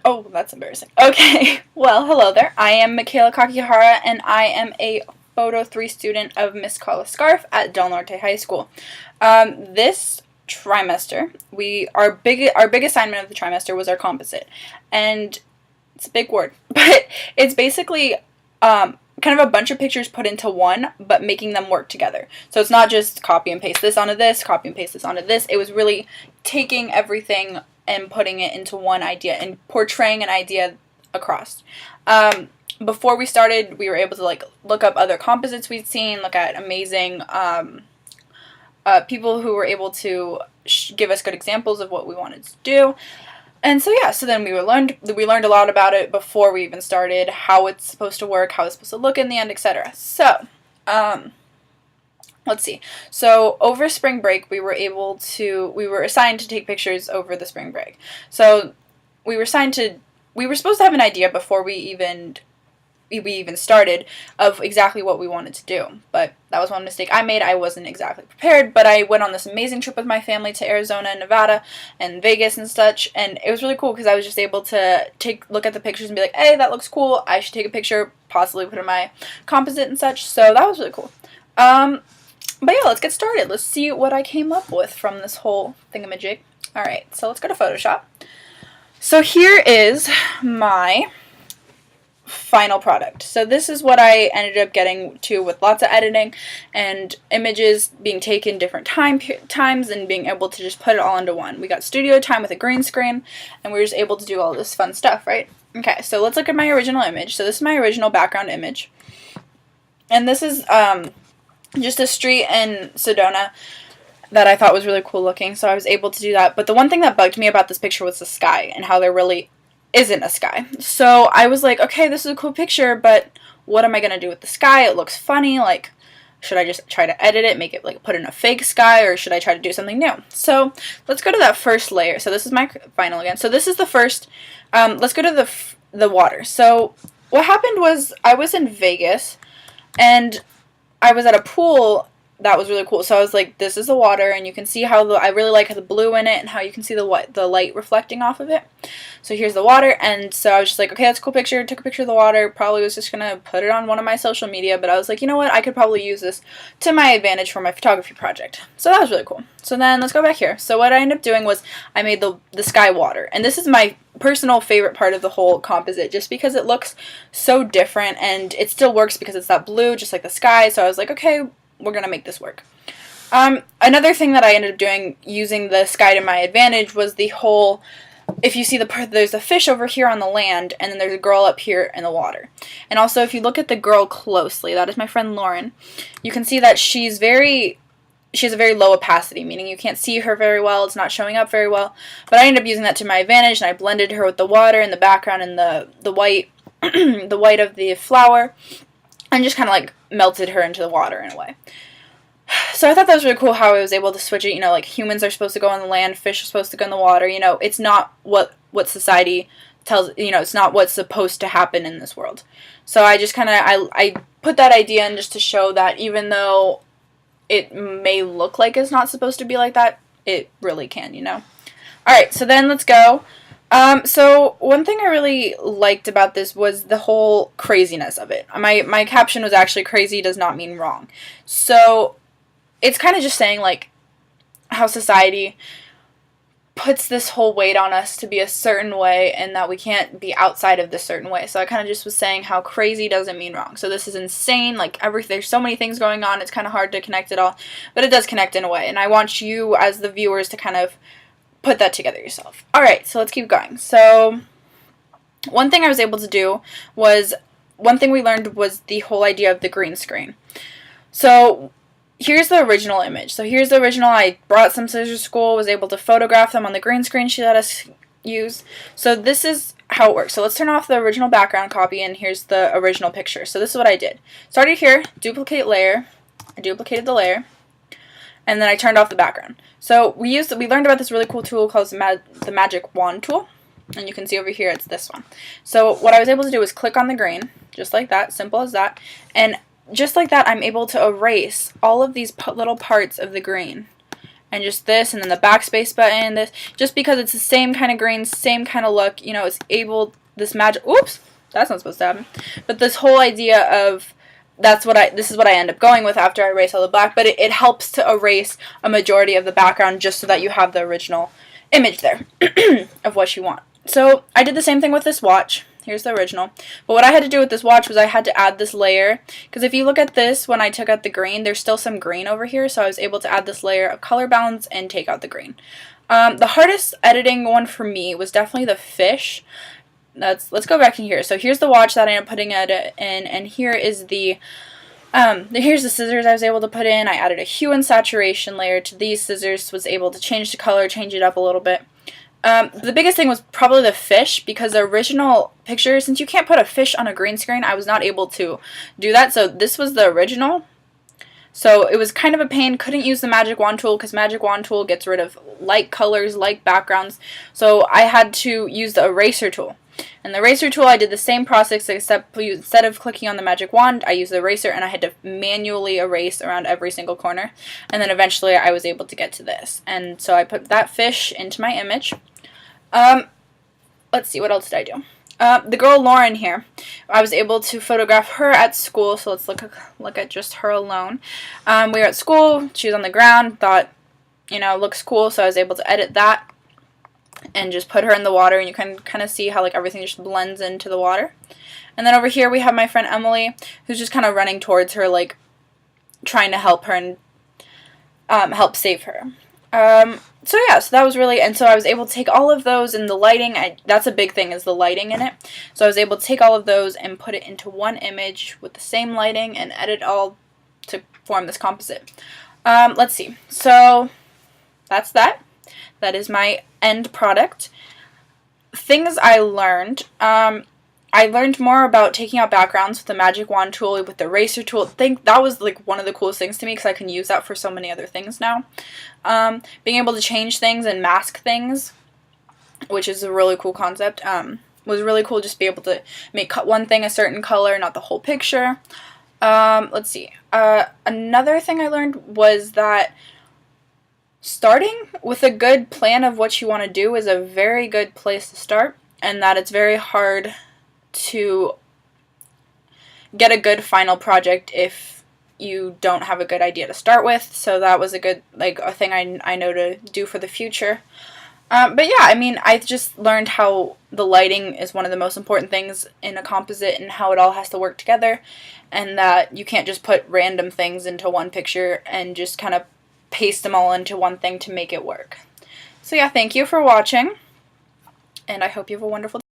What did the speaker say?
Oh, that's embarrassing. Okay, well, hello there. I am Mikayla Kakihara, and I am a Photo 3 student of Mikayla Screencast at Del Norte High School. This trimester, our big assignment of the trimester was our composite, and it's a big word, but it's basically kind of a bunch of pictures put into one, but making them work together. So it's not just copy and paste this onto this, copy and paste this onto this. It was really taking everything and putting it into one idea and portraying an idea across. Before we started, we were able to look up other composites we'd seen, look at amazing people who were able to give us good examples of what we wanted to do. And so yeah, so then we learned a lot about it before we even started, how it's supposed to work, how it's supposed to look in the end, etc. So, let's see. So over spring break, we were assigned to take pictures over the spring break. So we were supposed to have an idea before we even started of exactly what we wanted to do. But that was one mistake I made. I wasn't exactly prepared, but I went on this amazing trip with my family to Arizona and Nevada and Vegas and such, and it was really cool because I was just able to look at the pictures and be like, hey, that looks cool, I should take a picture, possibly put in my composite and such, so that was really cool. But yeah, let's get started. Let's see what I came up with from this whole thingamajig. Alright, so let's go to Photoshop. So here is my final product. So this is what I ended up getting to with lots of editing and images being taken different times and being able to just put it all into one. We got studio time with a green screen, and we were just able to do all this fun stuff, right? Okay, so let's look at my original image. So this is my original background image. And this is just a street in Sedona that I thought was really cool looking, so I was able to do that. But the one thing that bugged me about this picture was the sky and how there really isn't a sky. So I was like, okay, this is a cool picture, but what am I going to do with the sky? It looks funny. Like, should I just try to edit it, make it put in a fake sky, or should I try to do something new? So let's go to that first layer. So this is my final again. So this is the first, let's go to the water. So what happened was I was in Vegas, and I was at a pool that was really cool. So I was like, this is the water, and you can see how I really like the blue in it and how you can see the light reflecting off of it. So here's the water, and so I was just like, okay, that's a cool picture. Took a picture of the water. Probably was just going to put it on one of my social media, but I was like, you know what? I could probably use this to my advantage for my photography project. So that was really cool. So then let's go back here. So what I ended up doing was I made the sky water, and this is my personal favorite part of the whole composite just because it looks so different, and it still works because it's that blue just like the sky. So I was like, okay, we're gonna make this work. Another thing that I ended up doing using the sky to my advantage was the whole, if you see there's a fish over here on the land, and then there's a girl up here in the water. And also, if you look at the girl closely, that is my friend Lauren, you can see that she has a very low opacity, meaning you can't see her very well, it's not showing up very well. But I ended up using that to my advantage, and I blended her with the water in the background and the white the white of the flower, and just kind of melted her into the water in a way. So I thought that was really cool how I was able to switch it. You know, humans are supposed to go on the land, fish are supposed to go in the water. You know, it's not what society tells, it's not what's supposed to happen in this world. So I just kind of, I put that idea in just to show that even though it may look like it's not supposed to be like that, it really can, Alright, so then let's go. So one thing I really liked about this was the whole craziness of it. My caption was actually crazy does not mean wrong. So it's kind of just saying how society puts this whole weight on us to be a certain way and that we can't be outside of this certain way. So I kind of just was saying how crazy doesn't mean wrong. So this is insane, there's so many things going on, it's kind of hard to connect it all, but it does connect in a way. And I want you as the viewers to kind of put that together yourself. Alright, so let's keep going. So one thing I was able to do was, one thing we learned was the whole idea of the green screen. So here's the original image. So here's the original. I brought some scissors to school, was able to photograph them on the green screen she let us use. So this is how it works. So let's turn off the original background copy, and here's the original picture. So this is what I did. Started here, duplicate layer. I duplicated the layer, and then I turned off the background. So we learned about this really cool tool called the magic wand tool, and you can see over here it's this one. So what I was able to do is click on the green, just like that, simple as that, and just like that I'm able to erase all of these little parts of the green and just this, and then the backspace button, this, just because it's the same kind of grain, same kind of look, you know, it's able, this magic, oops, that's not supposed to happen, but this whole idea of, this is what I end up going with after I erase all the black, but it helps to erase a majority of the background just so that you have the original image there of what you want. So I did the same thing with this watch. Here's the original. But what I had to do with this watch was I had to add this layer, because if you look at this, when I took out the green, there's still some green over here, so I was able to add this layer of color balance and take out the green. The hardest editing one for me was definitely the fish. Let's go back in here. So here's the watch that I am putting it in, and here is here's the scissors I was able to put in. I added a hue and saturation layer to these scissors, was able to change the color, change it up a little bit. The biggest thing was probably the fish, because the original picture, since you can't put a fish on a green screen, I was not able to do that. So this was the original. So it was kind of a pain. Couldn't use the magic wand tool because magic wand tool gets rid of light colors, light backgrounds. So I had to use the eraser tool. And the eraser tool, I did the same process, except instead of clicking on the magic wand, I used the eraser, and I had to manually erase around every single corner. And then eventually I was able to get to this. And so I put that fish into my image. Let's see, what else did I do? The girl Lauren here, I was able to photograph her at school, so let's look at just her alone. We were at school, she was on the ground, thought, you know, looks cool, so I was able to edit that and just put her in the water, and you can kind of see how like everything just blends into the water. And then over here we have my friend Emily, who's just kind of running towards her, like trying to help her and help save her. So yeah, so that was really, and so I was able to take all of those, and the lighting, that's a big thing, is the lighting in it. So I was able to take all of those and put it into one image with the same lighting and edit all to form this composite. Let's see, so that's that. That is my end product. Things I learned, I learned more about taking out backgrounds with the magic wand tool, with the eraser tool. I think that was like one of the coolest things to me, because I can use that for so many other things now. Being able to change things and mask things, which is a really cool concept, was really cool, just be able to make one thing a certain color, not the whole picture. Let's see. Another thing I learned was that starting with a good plan of what you want to do is a very good place to start, and that it's very hard to get a good final project if you don't have a good idea to start with. So that was a good, like, a thing I know to do for the future. But yeah, I mean, I just learned how the lighting is one of the most important things in a composite, and how it all has to work together, and that you can't just put random things into one picture and just kind of paste them all into one thing to make it work. So yeah, thank you for watching, and I hope you have a wonderful day.